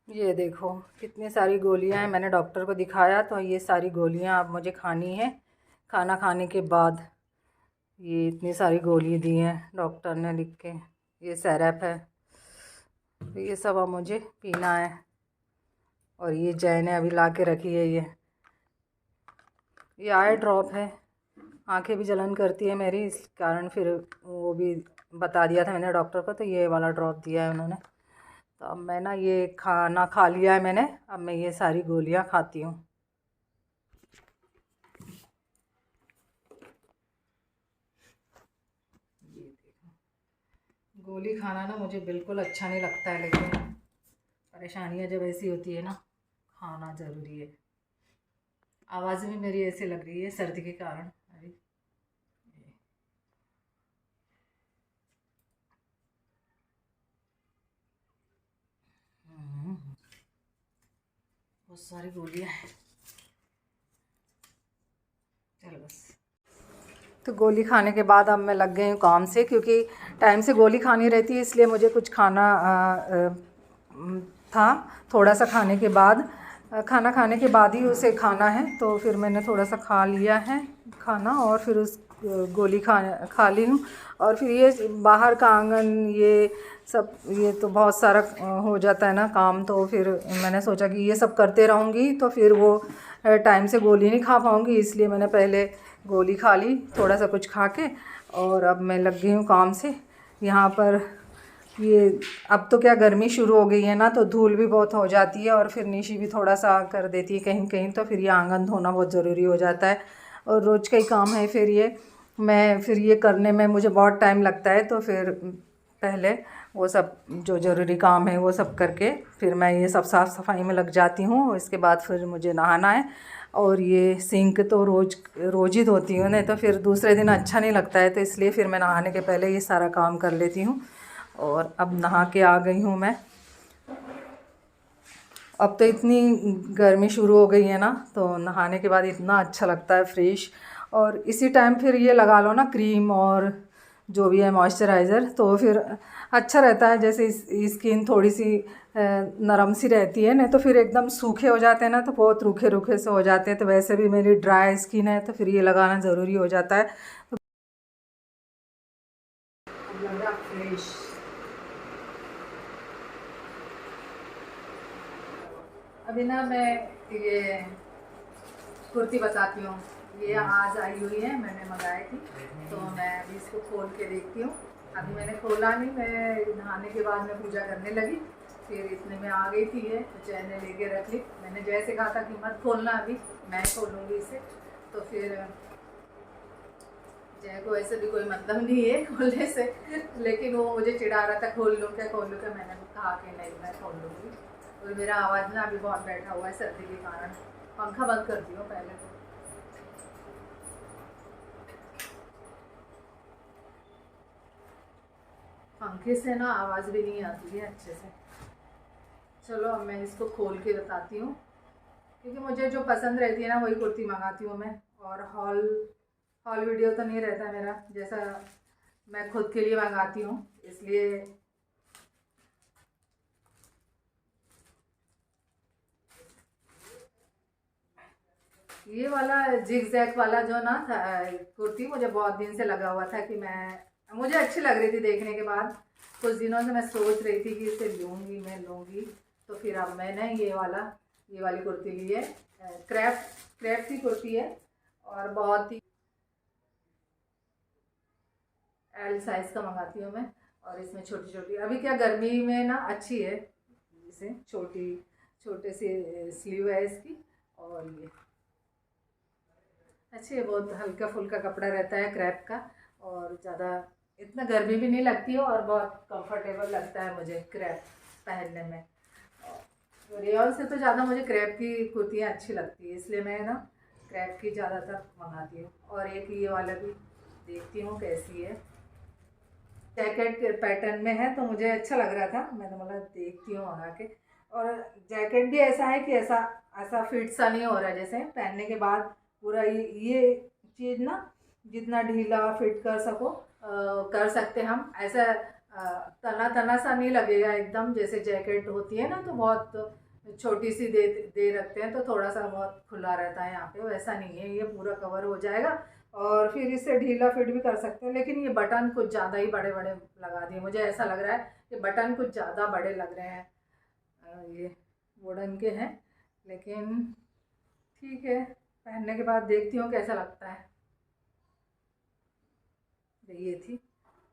ये देखो कितनी सारी गोलियां हैं। मैंने डॉक्टर को दिखाया तो ये सारी गोलियां अब मुझे खानी है खाना खाने के बाद। ये इतनी सारी गोली दी हैं डॉक्टर ने लिख के। ये सिरप है, तो ये सब अब मुझे पीना है। और ये जय ने अभी ला के रखी है। ये आई ड्रॉप है। आंखें भी जलन करती है मेरी, इस कारण फिर वो भी बता दिया था मैंने डॉक्टर को, तो ये वाला ड्रॉप दिया है उन्होंने। तो अब मैं ना ये खाना खा लिया है मैंने, अब मैं ये सारी गोलियां खाती हूँ। गोली खाना ना मुझे बिल्कुल अच्छा नहीं लगता है, लेकिन परेशानियां जब ऐसी होती है ना, खाना ज़रूरी है। आवाज़ भी मेरी ऐसे लग रही है सर्दी के कारण। अरे बहुत सारी गोलियां हैं। चलो बस। तो गोली खाने के बाद अब मैं लग गई हूँ काम से, क्योंकि टाइम से गोली खानी रहती है, इसलिए मुझे कुछ खाना था। थोड़ा सा खाने के बाद, खाना खाने के बाद ही उसे खाना है, तो फिर मैंने थोड़ा सा खा लिया है खाना, और फिर उस गोली खा ली हूँ। और फिर ये बाहर का आंगन, ये सब, ये तो बहुत सारा हो जाता है ना काम, तो फिर मैंने सोचा कि ये सब करते रहूँगी तो फिर वो टाइम से गोली नहीं खा पाऊँगी, इसलिए मैंने पहले गोली खा ली थोड़ा सा कुछ खा के। और अब मैं लग गई हूँ काम से यहाँ पर। ये अब तो क्या गर्मी शुरू हो गई है ना, तो धूल भी बहुत हो जाती है, और फिर निशी भी थोड़ा सा कर देती है कहीं कहीं, तो फिर ये आंगन धोना बहुत ज़रूरी हो जाता है। और रोज़ का ही काम है, फिर ये करने में मुझे बहुत टाइम लगता है, तो फिर पहले वो सब जो ज़रूरी काम है वो सब करके फिर मैं ये सब साफ़ सफाई में लग जाती हूँ। इसके बाद फिर मुझे नहाना है, और ये सिंक तो रोज़ ही धोती हूँ, नहीं तो फिर दूसरे दिन अच्छा नहीं लगता है, तो इसलिए फिर मैं नहाने के पहले ये सारा काम कर लेती हूँ। और अब नहा के आ गई हूँ मैं। अब तो इतनी गर्मी शुरू हो गई है ना, तो नहाने के बाद इतना अच्छा लगता है फ्रेश। और इसी टाइम फिर ये लगा लो ना क्रीम और जो भी है मॉइस्चराइज़र, तो फिर अच्छा रहता है। जैसे स्किन थोड़ी सी नरम सी रहती है, नहीं तो फिर एकदम सूखे हो जाते हैं ना, तो बहुत रूखे रूखे से हो जाते हैं। तो वैसे भी मेरी ड्राई स्किन है, तो फिर ये लगाना ज़रूरी हो जाता है। तो लगा फ्रेश। अभी ना मैं ये कुर्ती बताती हूँ। ये आज आई हुई है, मैंने मंगाई थी, तो मैं अभी इसको खोल के देखती हूँ। अभी मैंने खोला नहीं, मैं नहाने के बाद मैं पूजा करने लगी, फिर इतने में आ गई थी ये, तो चैन ने लेके रख ली। मैंने जैसे कहा था कि मत खोलना, अभी मैं खोलूँगी इसे। तो फिर जय को ऐसे भी कोई मतलब नहीं है खोलने से, लेकिन वो मुझे चिढ़ा रहा था खोल लूँ क्या खोल लूँ क्या। मैंने कहा कि नहीं, मैं खोल लूँगी। और मेरा आवाज़ ना अभी बहुत बैठा हुआ है सर्दी के कारण। पंखा बंद करती हूँ पहले तो। पंखे से ना आवाज़ भी नहीं आती है अच्छे से। चलो अब मैं इसको खोल के बताती हूँ, क्योंकि मुझे जो पसंद रहती है ना वही कुर्ती मंगाती हूँ मैं। और हॉल हॉल वीडियो तो नहीं रहता मेरा, जैसा मैं खुद के लिए मंगाती हूँ, इसलिए। ये वाला जिग जैग वाला जो ना था कुर्ती, मुझे बहुत दिन से लगा हुआ था कि मुझे अच्छी लग रही थी देखने के बाद। कुछ दिनों से मैं सोच रही थी कि इसे लूँगी, मैं लूँगी। तो फिर अब मैंने ये वाली कुर्ती ली है। क्रेप की कुर्ती है, और बहुत ही एल साइज़ का मंगाती हूँ मैं। और इसमें छोटी छोटी, अभी क्या गर्मी में ना अच्छी है, इसे छोटे से स्लीव है इसकी। और ये अच्छी है, बहुत हल्का फुल्का कपड़ा रहता है क्रैप का, और ज़्यादा इतना गर्मी भी नहीं लगती है, और बहुत कंफर्टेबल लगता है मुझे क्रैप पहनने में। और रेयॉन से तो ज़्यादा मुझे क्रैप की कुर्तियाँ अच्छी लगती है, इसलिए मैं ना क्रैप की ज़्यादातर मंगाती हूँ। और एक ये वाला भी देखती हूँ कैसी है, जैकेट पैटर्न में है, तो मुझे अच्छा लग रहा था, मैंने बोला देखती हूँ मंगा के। और जैकेट भी ऐसा है कि ऐसा ऐसा फिट सा नहीं हो रहा है, जैसे पहनने के बाद पूरा ये चीज़ ना जितना ढीला फिट कर सको कर सकते हम। ऐसा तना तना सा नहीं लगेगा एकदम, जैसे जैकेट होती है ना तो बहुत छोटी सी दे रखते हैं तो थोड़ा सा बहुत खुला रहता है, यहाँ पे वैसा नहीं है, ये पूरा कवर हो जाएगा। और फिर इसे ढीला फिट भी कर सकते हैं, लेकिन ये बटन कुछ ज़्यादा ही बड़े बड़े लगा दिए, मुझे ऐसा लग रहा है कि बटन कुछ ज़्यादा बड़े लग रहे हैं। ये वुडन के हैं, लेकिन ठीक है, पहनने के बाद देखती हूँ कैसा लगता है। ये थी,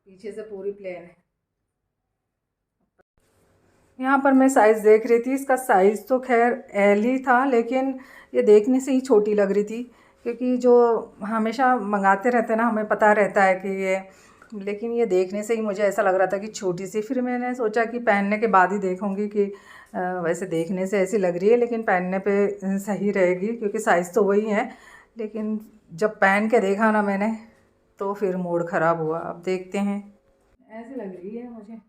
पीछे से पूरी प्लेन है। यहाँ पर मैं साइज़ देख रही थी, इसका साइज़ तो खैर एल ही था, लेकिन ये देखने से ही छोटी लग रही थी, क्योंकि जो हमेशा मंगाते रहते हैं ना, हमें पता रहता है कि ये, लेकिन ये देखने से ही मुझे ऐसा लग रहा था कि छोटी सी। फिर मैंने सोचा कि पहनने के बाद ही देखूँगी कि वैसे देखने से ऐसी लग रही है, लेकिन पहनने पे सही रहेगी, क्योंकि साइज़ तो वही है। लेकिन जब पहन के देखा ना मैंने, तो फिर मूड ख़राब हुआ। अब देखते हैं, ऐसी लग रही है मुझे।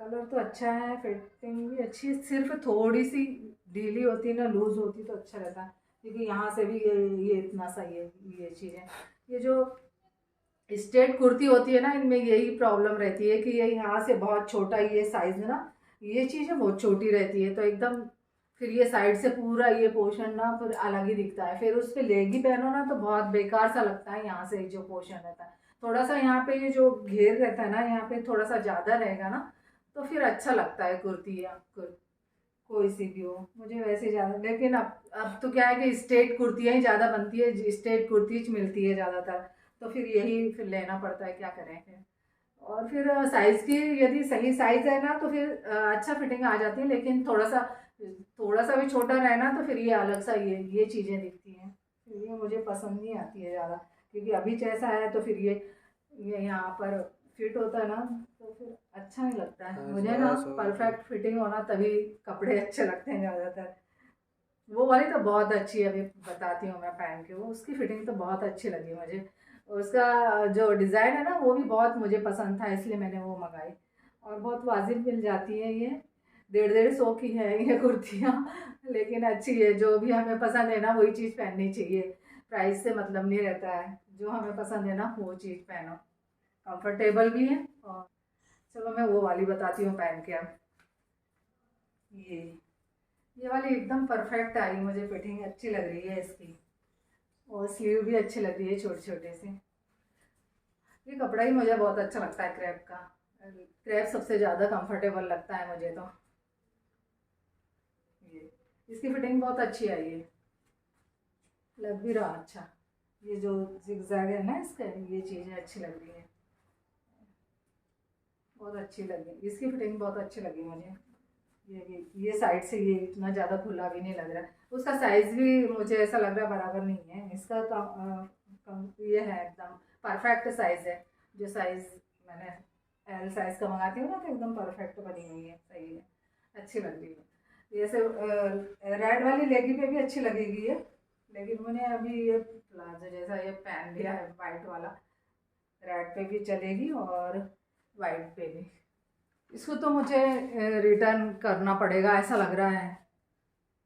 कलर तो अच्छा है, फिटिंग भी अच्छी है, सिर्फ थोड़ी सी ढीली होती ना, लूज़ होती तो अच्छा रहता, क्योंकि यहाँ से भी ये इतना सही है। ये चीज़ है, ये जो स्ट्रेट कुर्ती होती है ना, इनमें यही प्रॉब्लम रहती है कि ये यहाँ से बहुत छोटा, ये साइज़ है ना, ये चीज़ है बहुत छोटी रहती है, तो एकदम फिर ये साइड से पूरा ये पोर्शन ना फिर अलग ही दिखता है। फिर उस पर लेगी पहनो ना तो बहुत बेकार सा लगता है, यहाँ से जो पोर्शन रहता है थोड़ा सा, यहाँ पे ये जो घेर रहता है ना, यहाँ पे थोड़ा सा ज़्यादा रहेगा ना, तो फिर अच्छा लगता है कुर्ती या कोई सी भी हो। मुझे वैसे ज़्यादा, लेकिन अब तो क्या है कि स्ट्रेट कुर्तियाँ ही ज़्यादा बनती है, स्ट्रेट कुर्ती मिलती है ज़्यादातर, तो फिर यही फिर लेना पड़ता है, क्या करें फिर। और फिर साइज़ की यदि सही साइज़ है ना तो फिर अच्छा फिटिंग आ जाती है, लेकिन थोड़ा सा भी छोटा रहे ना तो फिर ये अलग सा ये चीज़ें दिखती हैं, फिर ये मुझे पसंद नहीं आती है ज़्यादा, क्योंकि अभी जैसा है तो फिर ये यहाँ पर फिट होता है ना, तो फिर अच्छा नहीं लगता है मुझे ना। परफेक्ट फिटिंग होना तभी कपड़े अच्छे लगते हैं ज़्यादातर। वो वाली तो बहुत अच्छी है, अभी बताती हूँ मैं पहन के, वो उसकी फिटिंग तो बहुत अच्छी लगी मुझे। उसका जो डिज़ाइन है ना वो भी बहुत मुझे पसंद था, इसलिए मैंने वो मंगाई। और बहुत वाजिब मिल जाती है ये, 150-150 की है ये कुर्तियाँ, लेकिन अच्छी है। जो भी हमें पसंद है ना वही चीज़ पहननी चाहिए, प्राइस से मतलब नहीं रहता है, जो हमें पसंद है ना वो चीज़ पहनो, कंफर्टेबल भी है। और चलो मैं वो वाली बताती हूँ पहन के अब। ये वाली एकदम परफेक्ट आई मुझे, फिटिंग अच्छी लग रही है इसकी, और स्लीव भी अच्छी लग रही है छोटे छोटे से। ये कपड़ा ही मुझे बहुत अच्छा लगता है क्रेप का, क्रेप सबसे ज़्यादा कंफर्टेबल लगता है मुझे तो। ये इसकी फिटिंग बहुत अच्छी आई है, लग भी रहा अच्छा। ये जो जिगजैग है ना इसका, ये चीज़ें अच्छी लग रही है, बहुत अच्छी लगी इसकी फिटिंग, बहुत अच्छी लगी मुझे। ये साइड से ये इतना ज़्यादा खुला भी नहीं लग रहा है, उसका साइज़ भी मुझे ऐसा लग रहा है बराबर नहीं है इसका, ये है एकदम परफेक्ट साइज़ है। जो साइज़ मैंने एल साइज़ का मंगाती हूँ ना तो एकदम परफेक्ट बनी हुई है, सही है, अच्छी लग रही है। जैसे रेड वाली लेगी पे भी अच्छी लगेगी ये, लेकिन मैंने अभी ये प्लाजो जैसा ये पहन लिया है, वाइट वाला, रेड पे भी चलेगी और वाइट पे भी। इसको तो मुझे रिटर्न करना पड़ेगा ऐसा लग रहा है।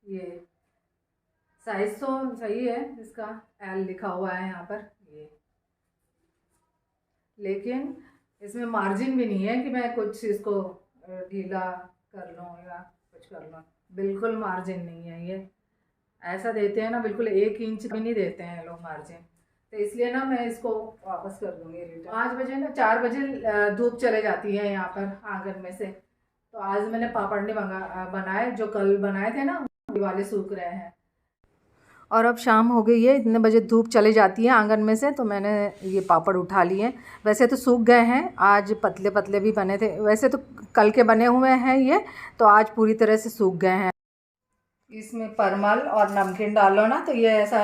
ये साइज़ तो सही है इसका, एल लिखा हुआ है यहाँ पर ये, लेकिन इसमें मार्जिन भी नहीं है कि मैं कुछ इसको ढीला कर लूँ या कुछ कर लूँ, बिल्कुल मार्जिन नहीं है ये। ऐसा देते हैं ना, बिल्कुल 1 इंच भी नहीं देते हैं लोग मार्जिन, तो इसलिए ना मैं इसको वापस कर दूँगी रिटर्न। 5 बजे ना, 4 बजे धूप चले जाती है यहाँ पर आंगन में से, तो आज मैंने पापड़ नहीं बनाए, जो कल बनाए थे ना वही वाले सूख रहे हैं। और अब शाम हो गई है, इतने बजे धूप चले जाती है आंगन में से, तो मैंने ये पापड़ उठा लिए। वैसे तो सूख गए हैं, आज पतले पतले भी बने थे, वैसे तो कल के बने हुए हैं ये, तो आज पूरी तरह से सूख गए हैं। इसमें परमल और नमकीन डालो ना तो ये ऐसा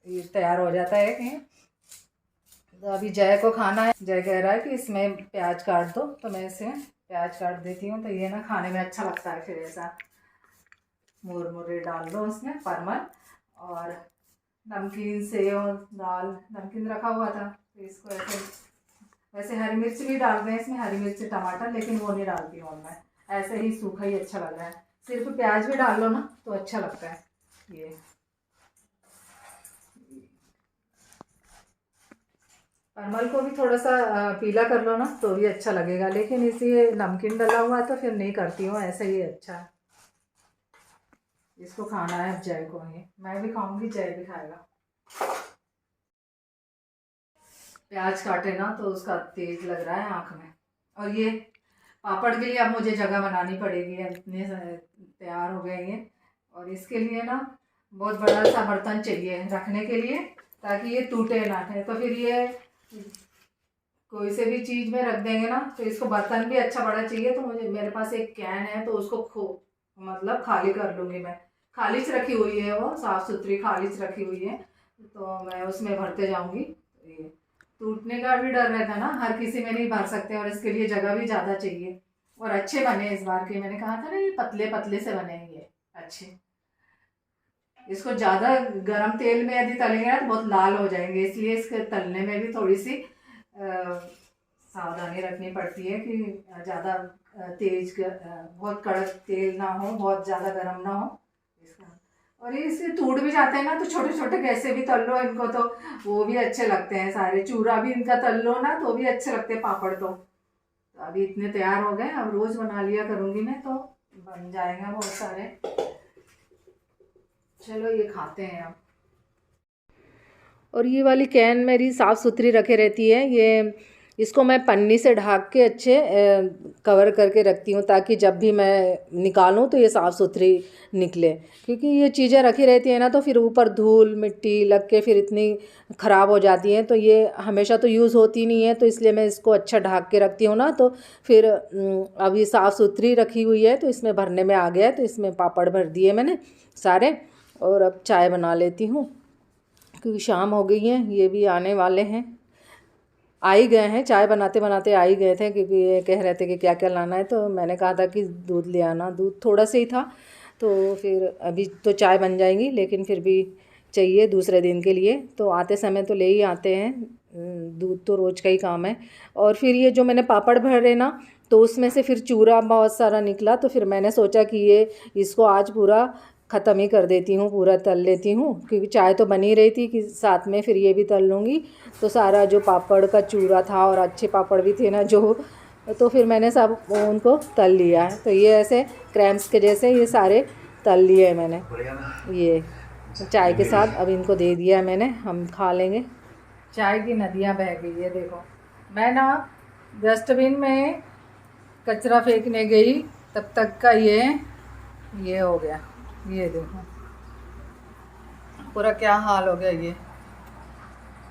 ये तैयार हो जाता है कि, तो अभी जय को खाना है, जय कह रहा है कि इसमें प्याज काट दो, तो मैं इसमें प्याज काट देती हूँ, तो ये ना खाने में अच्छा लगता है। फिर ऐसा मुरमुरे डाल दो उसमें, परमल और नमकीन सेव और दाल, नमकीन रखा हुआ था तो इसको ऐसे, वैसे हरी मिर्च भी डालते हैं इसमें, हरी मिर्च टमाटर, लेकिन वो नहीं डालती हूँ मैं, ऐसे ही सूखा ही अच्छा लग रहा है। सिर्फ प्याज भी डाल लो ना तो अच्छा लगता है। ये परमल को भी थोड़ा सा पीला कर लो ना तो भी अच्छा लगेगा, लेकिन इसी नमकीन डला हुआ है तो फिर नहीं करती हूँ, ऐसा ही अच्छा है। इसको खाना है अब जय को, ये मैं भी खाऊंगी, जय भी खाएगा। प्याज काटे ना तो उसका तेज लग रहा है आँख में। और ये पापड़ के लिए अब मुझे जगह बनानी पड़ेगी, इतने तैयार हो गए ये। और इसके लिए ना बहुत बड़ा सा बर्तन चाहिए रखने के लिए, ताकि ये टूटे ना है। तो फिर ये कोई से भी चीज़ में रख देंगे ना तो इसको बर्तन भी अच्छा बड़ा चाहिए। तो मुझे, मेरे पास एक कैन है तो उसको मतलब खाली कर लूँगी मैं। खाली च रखी हुई है, वो साफ़ सुथरी खाली च रखी हुई है, तो मैं उसमें भरते जाऊँगी। ये टूटने का भी डर रहता है ना, हर किसी में नहीं भर सकते, और इसके लिए जगह भी ज़्यादा चाहिए। और अच्छे बने इस बार के, मैंने कहा था ना ये पतले पतले से बने ये अच्छे। इसको ज़्यादा गरम तेल में यदि तलेंगे ना तो बहुत लाल हो जाएंगे, इसलिए इसके तलने में भी थोड़ी सी सावधानी रखनी पड़ती है कि ज़्यादा बहुत कड़क तेल ना हो, बहुत ज़्यादा गर्म ना हो इसका। और ये इसके टूट भी जाते हैं ना, तो छोटे छोटे कैसे भी तल लो इनको तो वो भी अच्छे लगते हैं सारे। चूरा भी इनका तल लो ना तो भी अच्छे लगते हैं पापड़ तो अभी इतने तैयार हो गए, अब रोज़ बना लिया करूँगी मैं तो बन जाएगा बहुत सारे। चलो ये खाते हैं अब। और ये वाली कैन मेरी साफ़ सुथरी रखे रहती है, ये इसको मैं पन्नी से ढक के अच्छे कवर करके रखती हूँ, ताकि जब भी मैं निकालूँ तो ये साफ़ सुथरी निकले। क्योंकि ये चीज़ें रखी रहती हैं ना तो फिर ऊपर धूल मिट्टी लग के फिर इतनी ख़राब हो जाती हैं, तो ये हमेशा तो यूज़ होती नहीं है, तो इसलिए मैं इसको अच्छा ढक के रखती हूँ ना। तो फिर अब ये साफ़ सुथरी रखी हुई है तो इसमें भरने में आ गया है, तो इसमें पापड़ भर दिए मैंने सारे। और अब चाय बना लेती हूँ क्योंकि शाम हो गई है, ये भी आने वाले हैं, आ ही गए हैं, चाय बनाते बनाते आ ही गए थे। क्योंकि ये कह रहे थे कि क्या क्या लाना है, तो मैंने कहा था कि दूध ले आना। दूध थोड़ा सा ही था, तो फिर अभी तो चाय बन जाएंगी, लेकिन फिर भी चाहिए दूसरे दिन के लिए, तो आते समय तो ले ही आते हैं। दूध तो रोज़ का ही काम है। और फिर ये जो मैंने पापड़ भरे ना, तो उसमें से फिर चूरा बहुत सारा निकला, तो फिर मैंने सोचा कि ये इसको आज पूरा ख़त्म ही कर देती हूँ, पूरा तल लेती हूँ। क्योंकि चाय तो बनी रही थी कि साथ में फिर ये भी तल लूँगी, तो सारा जो पापड़ का चूरा था, और अच्छे पापड़ भी थे ना जो, तो फिर मैंने सब उनको तल लिया है। तो ये ऐसे क्रैम्स के जैसे ये सारे तल लिए मैंने, ये चाय के साथ अब इनको दे दिया है मैंने, हम खा लेंगे। चाय की नदियाँ बह गई है देखो। मैं ना डस्टबिन में कचरा फेंकने गई, तब तक का ये हो गया। ये देखो पूरा क्या हाल हो गया ये।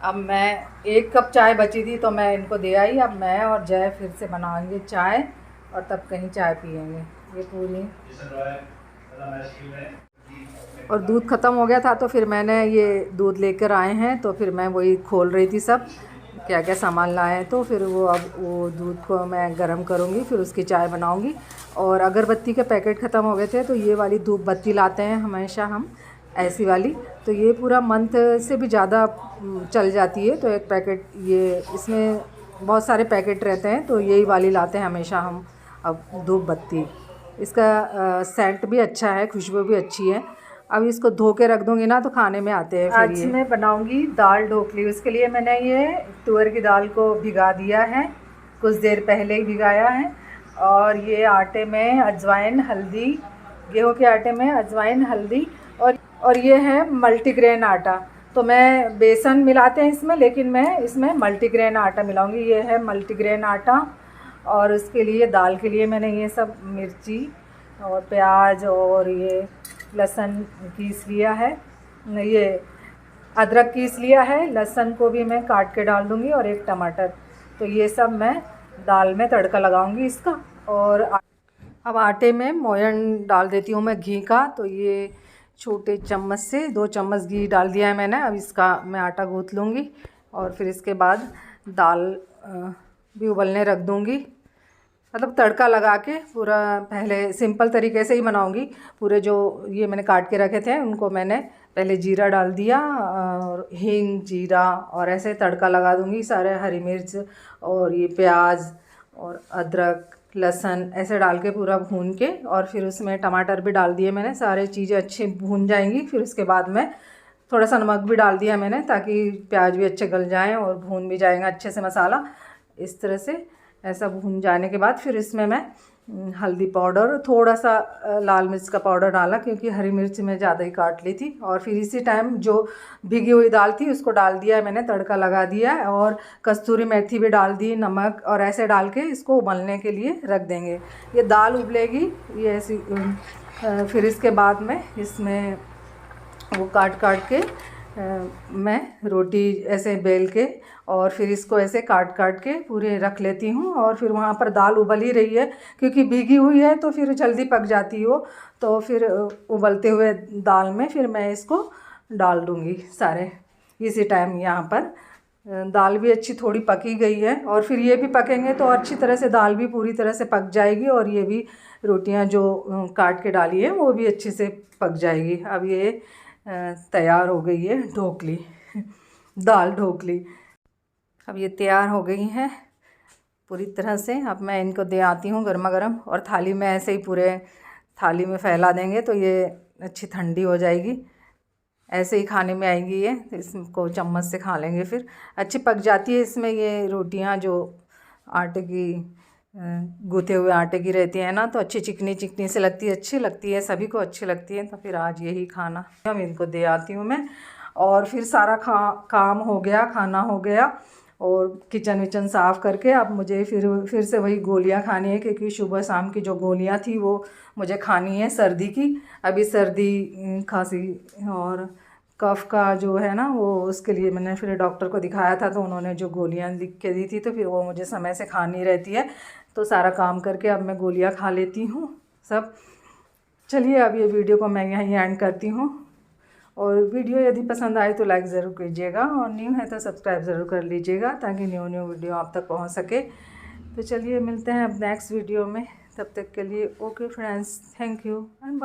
अब मैं 1 कप चाय बची थी तो मैं इनको दे आई। अब मैं और जय फिर से बनाएंगे चाय, और तब कहीं चाय पियेंगे। ये पूरी, और दूध ख़त्म हो गया था तो फिर मैंने ये दूध लेकर आए हैं, तो फिर मैं वही खोल रही थी सब क्या क्या सामान लाए हैं। तो फिर अब वो दूध को मैं गर्म करूँगी, फिर उसकी चाय बनाऊँगी। और अगरबत्ती के पैकेट ख़त्म हो गए थे, तो ये वाली धूप बत्ती लाते हैं हमेशा हम, ऐसी वाली, तो ये पूरा मंथ से भी ज़्यादा चल जाती है। तो एक पैकेट, ये इसमें बहुत सारे पैकेट रहते हैं, तो यही वाली लाते हैं हमेशा हम। अब धूप बत्ती, इसका सेंट भी अच्छा है, खुशबू भी अच्छी है। अब इसको धो के रख दूँगी ना तो खाने में आते हैं। आज मैं बनाऊँगी दाल ढोकली। उसके लिए मैंने ये तुअर की दाल को भिगा दिया है, कुछ देर पहले ही भिगाया है। और ये आटे में अजवाइन हल्दी, गेहूं के आटे में अजवाइन हल्दी, और ये है मल्टीग्रेन आटा। तो मैं बेसन मिलाते हैं इसमें, लेकिन मैं इसमें मल्टीग्रेन आटा मिलाऊंगी। ये है मल्टीग्रेन आटा। और उसके लिए दाल के लिए मैंने ये सब मिर्ची और प्याज और ये लहसुन पीस लिया है, ये अदरक पीस लिया है, लहसुन को भी मैं काट के डाल दूँगी, और एक टमाटर। तो ये सब मैं दाल में तड़का लगाऊंगी इसका। और अब आटे में मोयन डाल देती हूँ मैं घी का। तो ये छोटे चम्मच से 2 चम्मच घी डाल दिया है मैंने। अब इसका मैं आटा गूँथ लूँगी, और फिर इसके बाद दाल भी उबलने रख दूँगी। मतलब तड़का लगा के पूरा, पहले सिंपल तरीके से ही बनाऊँगी। पूरे जो ये मैंने काट के रखे थे उनको मैंने पहले जीरा डाल दिया, और हींग जीरा, और ऐसे तड़का लगा दूँगी सारे, हरी मिर्च और ये प्याज और अदरक लहसुन ऐसे डाल के पूरा भून के, और फिर उसमें टमाटर भी डाल दिए मैंने। सारे चीज़ें अच्छे भून जाएंगी, फिर उसके बाद मैं थोड़ा सा नमक भी डाल दिया मैंने ताकि प्याज भी अच्छे गल जाएं और भून भी जाएगा अच्छे से मसाला। इस तरह से ऐसा भून जाने के बाद फिर इसमें मैं हल्दी पाउडर, थोड़ा सा लाल मिर्च का पाउडर डाला क्योंकि हरी मिर्च मैं ज़्यादा ही काट ली थी। और फिर इसी टाइम जो भिगी हुई दाल थी उसको डाल दिया मैंने, तड़का लगा दिया और कस्तूरी मेथी भी डाल दी, नमक, और ऐसे डाल के इसको उबलने के लिए रख देंगे। ये दाल उबलेगी ये ऐसी। फिर इसके बाद में इसमें वो काट के मैं रोटी ऐसे बेल के और फिर इसको ऐसे काट के पूरे रख लेती हूँ। और फिर वहाँ पर दाल उबल ही रही है क्योंकि भीगी हुई है तो फिर जल्दी पक जाती हो। तो फिर उबलते हुए दाल में फिर मैं इसको डाल दूँगी सारे इसी टाइम। यहाँ पर दाल भी अच्छी थोड़ी पकी गई है और फिर ये भी पकेंगे तो अच्छी तरह से दाल भी पूरी तरह से पक जाएगी और ये भी रोटियाँ जो काट के डाली है वो भी अच्छे से पक जाएगी। अब ये तैयार हो गई है ढोकली, दाल ढोकली। अब ये तैयार हो गई हैं पूरी तरह से। अब मैं इनको दे आती हूँ गर्मा गर्म, और थाली में ऐसे ही पूरे थाली में फैला देंगे तो ये अच्छी ठंडी हो जाएगी। ऐसे ही खाने में आएगी ये, इसको चम्मच से खा लेंगे फिर अच्छी पक जाती है। इसमें ये रोटियाँ जो आटे की गूँथे हुए आटे की रहती है ना तो अच्छी चिकनी चिकनी से लगती है, अच्छी लगती है, सभी को अच्छी लगती है। तो फिर आज यही खाना हम इनको दे आती हूँ मैं। और फिर सारा काम हो गया, खाना हो गया और किचन विचन साफ़ करके अब मुझे फिर से वही गोलियाँ खानी है क्योंकि सुबह शाम की जो गोलियाँ थी वो मुझे खानी है सर्दी की। अभी सर्दी खांसी और कफ़ का जो है ना वो उसके लिए मैंने फिर डॉक्टर को दिखाया था तो उन्होंने जो गोलियाँ लिख के दी थी तो फिर वो मुझे समय से खानी रहती है। तो सारा काम करके अब मैं गोलियाँ खा लेती हूँ सब। चलिए अब ये वीडियो को मैं यहीं एंड करती हूँ। और वीडियो यदि पसंद आए तो लाइक ज़रूर कीजिएगा और न्यू है तो सब्सक्राइब ज़रूर कर लीजिएगा ताकि न्यू वीडियो आप तक पहुँच सके। तो चलिए मिलते हैं अब नेक्स्ट वीडियो में, तब तक के लिए okay friends, thank you and bye.